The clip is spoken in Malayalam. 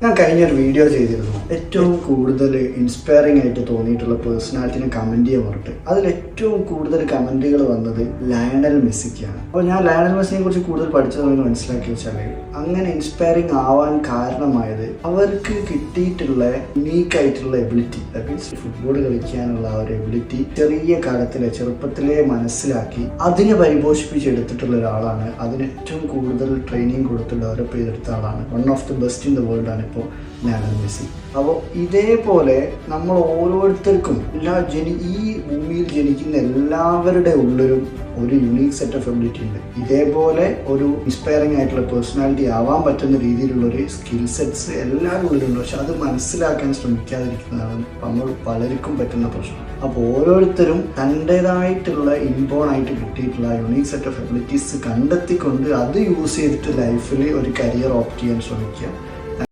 ഞാൻ കഴിഞ്ഞൊരു വീഡിയോ ചെയ്തിരുന്നു. ഏറ്റവും കൂടുതൽ ഇൻസ്പയറിംഗ് ആയിട്ട് തോന്നിയിട്ടുള്ള പേഴ്സണാലിറ്റിനെ കമന്റ് ചെയ്യാൻ പറഞ്ഞിട്ട് അതിൽ ഏറ്റവും കൂടുതൽ കമന്റുകൾ വന്നത് ലയണൽ മെസ്സിക്കാണ്. അപ്പോൾ ഞാൻ ലയണൽ മെസ്സിനെ കുറിച്ച് കൂടുതൽ പഠിച്ചതെന്ന് മനസ്സിലാക്കി വെച്ചാൽ അങ്ങനെ ഇൻസ്പയറിംഗ് ആവാൻ കാരണമായത് അവർക്ക് കിട്ടിയിട്ടുള്ള യുണീക്ക് ആയിട്ടുള്ള എബിലിറ്റി, മീൻസ് ഫുട്ബോൾ കളിക്കാനുള്ള ആ ഒരു എബിലിറ്റി ചെറിയ കാലത്തിലെ ചെറുപ്പത്തിലെ മനസ്സിലാക്കി അതിനെ പരിപോഷിപ്പിച്ചെടുത്തിട്ടുള്ള ഒരാളാണ്. അതിന് ഏറ്റവും കൂടുതൽ ട്രെയിനിങ് കൊടുത്ത് ഡെവലപ്പ് ചെയ്തെടുത്ത ആളാണ്. One of the best in the world ആണ് ഇപ്പോൾ ലയണൽ മെസ്സി. അപ്പോൾ ഇതേപോലെ നമ്മൾ ഓരോരുത്തർക്കും ഈ ഭൂമിയിൽ ജനിക്കുന്ന എല്ലാവരുടെ ഉള്ളിലും ഒരു യുണീക്ക് സെറ്റ് ഓഫ് എബിലിറ്റി ഉണ്ട്. ഇതേപോലെ ഒരു ഇൻസ്പയറിംഗ് ആയിട്ടുള്ള പേഴ്സണാലിറ്റി ആവാൻ പറ്റുന്ന രീതിയിലുള്ളൊരു സ്കിൽ സെറ്റ്സ് എല്ലാവരും ഉള്ളിലുണ്ട്. പക്ഷെ അത് മനസ്സിലാക്കാൻ ശ്രമിക്കാതിരിക്കുന്നതാണ് നമ്മൾ പലർക്കും പറ്റുന്ന പ്രശ്നം. അപ്പോൾ ഓരോരുത്തരും തൻ്റെതായിട്ടുള്ള ഇൻബോൺ ആയിട്ട് കിട്ടിയിട്ടുള്ള യുണീക്ക് സെറ്റ് ഓഫ് എബിലിറ്റീസ് കണ്ടെത്തിക്കൊണ്ട് അത് യൂസ് ചെയ്തിട്ട് ലൈഫിൽ ഒരു കരിയർ ഓപ്റ്റ് ചെയ്യാൻ ശ്രമിക്കുക.